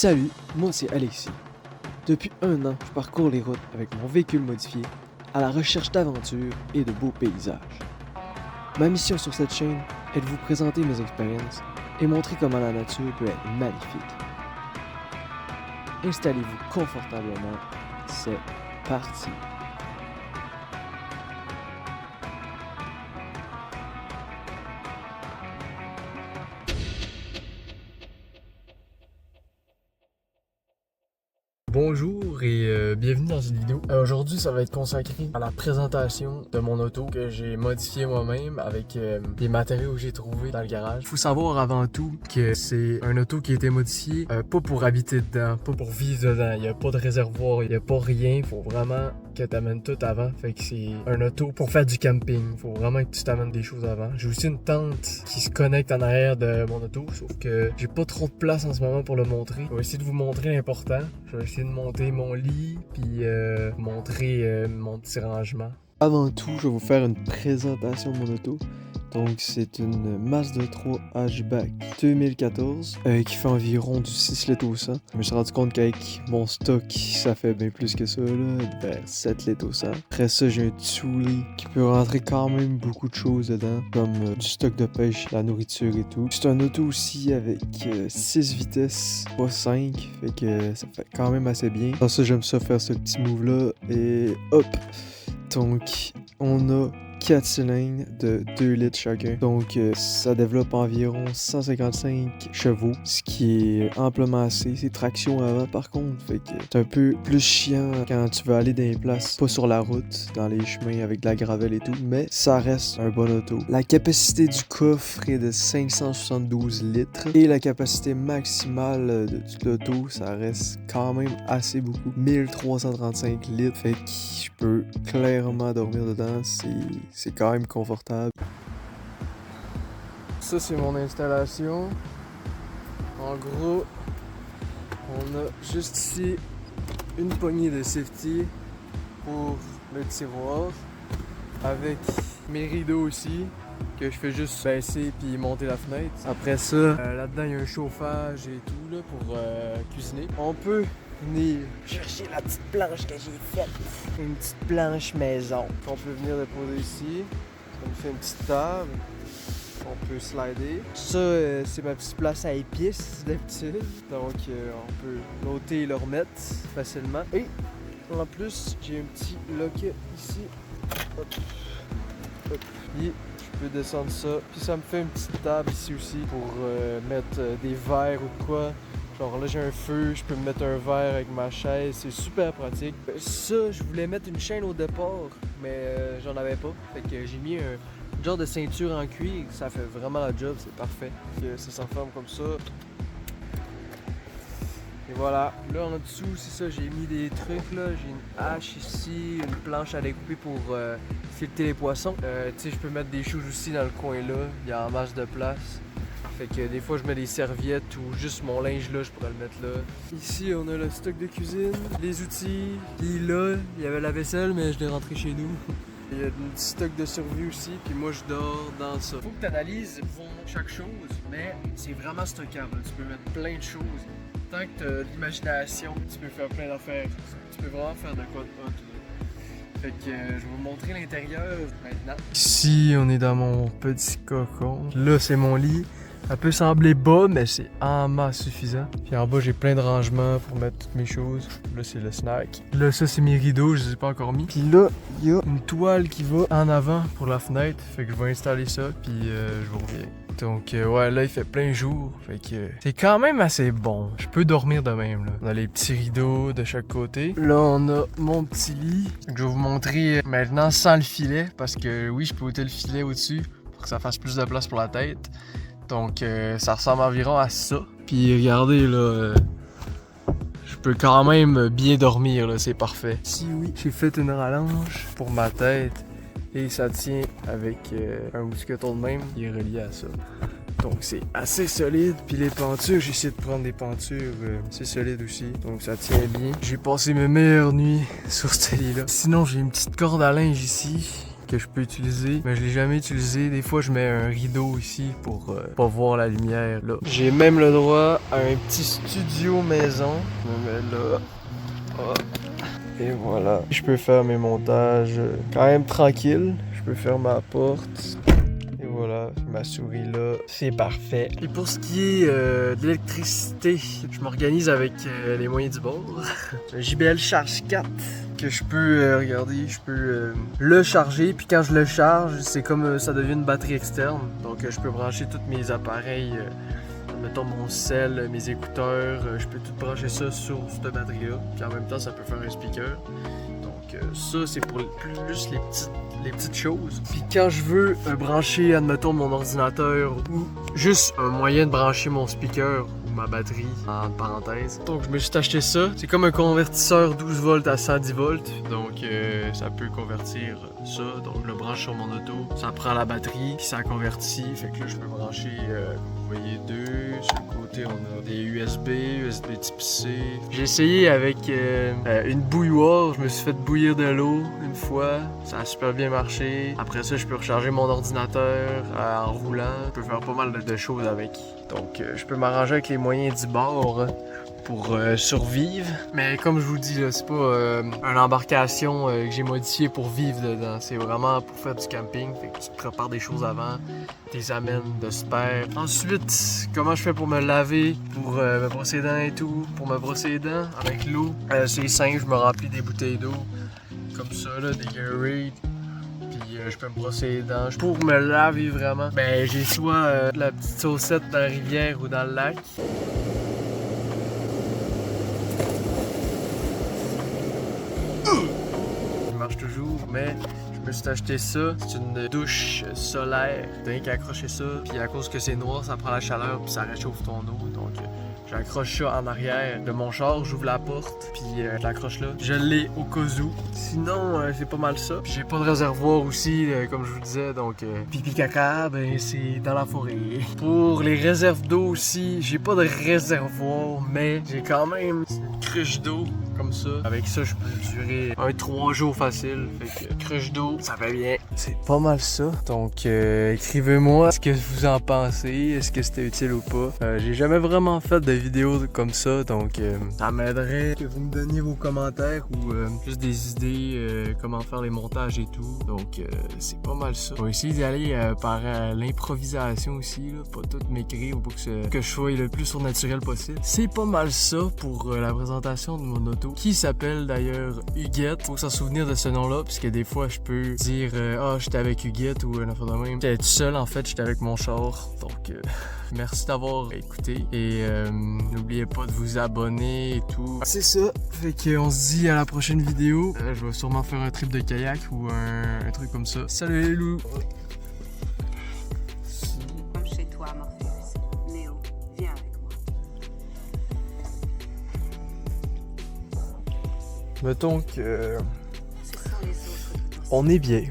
Salut, moi c'est Alexis. Depuis un an, je parcours les routes avec mon véhicule modifié à la recherche d'aventures et de beaux paysages. Ma mission sur cette chaîne est de vous présenter mes expériences et montrer comment la nature peut être magnifique. Installez-vous confortablement, c'est parti! Bonjour et bienvenue dans cette vidéo. Aujourd'hui, ça va être consacré à la présentation de mon auto que j'ai modifié moi-même avec des matériaux que j'ai trouvés dans le garage. Faut savoir avant tout que c'est un auto qui a été modifié pas pour habiter dedans, pas pour vivre dedans. Il n'y a pas de réservoir, il n'y a pas rien. Faut vraiment que tu amènes tout avant. Fait que c'est un auto pour faire du camping. Faut vraiment que tu t'amènes des choses avant. J'ai aussi une tente qui se connecte en arrière de mon auto, sauf que j'ai pas trop de place en ce moment pour le montrer. Je vais essayer de vous montrer l'important. Je vais essayer de monter mon lit puis montrer mon petit rangement. Avant tout, je vais vous faire une présentation de mon auto. Donc c'est une Mazda 3 hatchback 2014 qui fait environ du 6 litres au 100. Je me suis rendu compte qu'avec mon stock, ça fait bien plus que ça, là, vers 7 litres au 100. Après ça, j'ai un Thule qui peut rentrer quand même beaucoup de choses dedans, comme du stock de pêche, la nourriture et tout. C'est un auto aussi avec 6 vitesses, pas 5, fait que ça fait quand même assez bien. Dans ça, j'aime ça faire ce petit move-là et hop! Donc, on a 4 cylindres de 2 litres chacun. Donc, ça développe environ 155 chevaux, ce qui est amplement assez. C'est traction avant, par contre. Fait que c'est un peu plus chiant quand tu veux aller dans les places, pas sur la route, dans les chemins avec de la gravelle et tout, mais ça reste un bon auto. La capacité du coffre est de 572 litres et la capacité maximale de l'auto, ça reste quand même assez beaucoup. 1335 litres. Fait que je peux clairement dormir dedans. C'est quand même confortable. Ça, c'est mon installation. En gros, on a juste ici une poignée de safety pour le tiroir avec mes rideaux aussi que je fais juste baisser puis monter la fenêtre. Après ça, là-dedans, il y a un chauffage et tout là, pour cuisiner. On peut venir chercher la petite planche que j'ai faite. Une petite planche maison qu'on peut venir déposer ici. Ça nous fait une petite table. On peut slider. Ça, c'est ma petite place à épices d'habitude. Donc, on peut l'ôter et le remettre facilement. Et en plus, j'ai un petit locket ici. Hop. Hop. Et je peux descendre ça. Puis ça me fait une petite table ici aussi pour mettre des verres ou quoi. Genre là j'ai un feu, je peux me mettre un verre avec ma chaise, c'est super pratique. Ça, je voulais mettre une chaîne au départ, mais j'en avais pas. Fait que j'ai mis un genre de ceinture en cuir, ça fait vraiment la job, c'est parfait. Ça s'enferme comme ça. Et voilà, là en dessous, c'est ça, j'ai mis des trucs là, j'ai une hache ici, une planche à découper pour fileter les poissons. Tu sais, je peux mettre des choses aussi dans le coin là, il y a en masse de place. Fait que des fois je mets des serviettes ou juste mon linge là, je pourrais le mettre là. Ici on a le stock de cuisine, les outils. Puis là, il y avait la vaisselle mais je l'ai rentré chez nous. Il y a du stock de survie aussi, puis moi je dors dans ça. Faut que tu analyses chaque chose, mais c'est vraiment stockable. Tu peux mettre plein de choses. Tant que tu as de l'imagination, tu peux faire plein d'affaires. Tu peux vraiment faire de quoi de hot. Fait que je vais vous montrer l'intérieur maintenant. Ici on est dans mon petit cocon. Là c'est mon lit. Ça peut sembler bas, mais c'est en masse suffisant. Puis en bas, j'ai plein de rangements pour mettre toutes mes choses. Là, c'est le snack. Là, ça, c'est mes rideaux, je les ai pas encore mis. Puis là, il y a une toile qui va en avant pour la fenêtre. Fait que je vais installer ça, puis je vous reviens. Donc, ouais, là, il fait plein jour. Fait que c'est quand même assez bon. Je peux dormir de même, là. On a les petits rideaux de chaque côté. Là, on a mon petit lit. Je vais vous montrer maintenant sans le filet, parce que oui, je peux ôter le filet au-dessus pour que ça fasse plus de place pour la tête. Donc, ça ressemble environ à ça. Puis, regardez, là, je peux quand même bien dormir, là, c'est parfait. Si oui, j'ai fait une rallonge pour ma tête et ça tient avec un mousqueton de même qui est relié à ça. Donc, c'est assez solide. Puis, les pentures, j'ai essayé de prendre des pentures assez solides aussi. Donc, ça tient bien. J'ai passé mes meilleures nuits sur ce lit-là. Sinon, j'ai une petite corde à linge ici que je peux utiliser, mais je l'ai jamais utilisé. Des fois, je mets un rideau ici pour pas voir la lumière là. J'ai même le droit à un petit studio maison. Je me mets là. Oh. Et voilà. Je peux faire mes montages quand même tranquille. Je peux faire ma porte. Et voilà, ma souris là, c'est parfait. Et pour ce qui est de l'électricité, je m'organise avec les moyens du bord. Un JBL Charge 4 que je peux, regardez, je peux le charger. Puis quand je le charge, c'est comme ça devient une batterie externe. Donc je peux brancher tous mes appareils. Mettons mon cell, mes écouteurs, je peux tout brancher ça sur cette batterie-là. Puis en même temps, ça peut faire un speaker. Donc ça, c'est pour plus les petites choses. Puis quand je veux brancher, admettons, mon ordinateur ou juste un moyen de brancher mon speaker ou ma batterie, en parenthèse. Donc je me suis acheté ça. C'est comme un convertisseur 12 volts à 110 volts. Donc ça peut convertir ça. Donc je le branche sur mon auto. Ça prend la batterie, puis ça convertit. Fait que là, je peux brancher, vous voyez, deux. Sur le côté, on a des USB type C. J'ai essayé avec une bouilloire. Je me suis fait bouillir de l'eau une fois. Ça a super bien marché. Après ça, je peux recharger mon ordinateur en roulant. Je peux faire pas mal de choses avec. Donc, je peux m'arranger avec les moyens du bord pour survivre. Mais comme je vous dis, là, c'est pas une embarcation que j'ai modifiée pour vivre dedans. C'est vraiment pour faire du camping. Fait que tu te prépares des choses avant, tu les amènes de spare. Ensuite, comment je fais pour me laver, pour me brosser les dents et tout. Pour me brosser les dents avec l'eau, c'est simple, je me remplis des bouteilles d'eau comme ça, là, des Gatorade. Puis je peux me brosser les dents. Pour me laver vraiment, ben j'ai soit la petite saucette dans la rivière ou dans le lac. Il marche toujours, mais je me suis acheté ça. C'est une douche solaire. T'as qu'à accrocher ça. Puis à cause que c'est noir, ça prend la chaleur puis ça réchauffe ton eau. Donc j'accroche ça en arrière de mon char, j'ouvre la porte, puis je l'accroche là. Je l'ai au cas où. Sinon, c'est pas mal ça. Puis j'ai pas de réservoir aussi, comme je vous disais, donc pipi caca, ben c'est dans la forêt. Pour les réserves d'eau aussi, j'ai pas de réservoir, mais j'ai quand même une cruche d'eau. Comme ça. Avec ça, je peux durer 3 jours facile. Fait que cruche d'eau, ça va bien. C'est pas mal ça. Donc, écrivez-moi ce que vous en pensez. Est-ce que c'était utile ou pas. J'ai jamais vraiment fait de vidéos comme ça. Donc, ça m'aiderait que vous me donniez vos commentaires ou juste des idées, comment faire les montages et tout. Donc, c'est pas mal ça. On va essayer d'y aller par l'improvisation aussi. Là, pas tout m'écrire pour que je sois le plus surnaturel possible. C'est pas mal ça pour la présentation de mon auto. Qui s'appelle d'ailleurs Huguette. Faut s'en souvenir de ce nom-là, puisque des fois je peux dire ah, j'étais avec Huguette ou un affaire de même. J'étais tout seul en fait, j'étais avec mon char. Donc merci d'avoir écouté et n'oubliez pas de vous abonner et tout. C'est ça. Fait qu'on se dit à la prochaine vidéo. Je vais sûrement faire un trip de kayak ou un truc comme ça. Salut les loups. Comme chez toi, Morpheus. Néo, viens avec moi. Mettons que on est bien,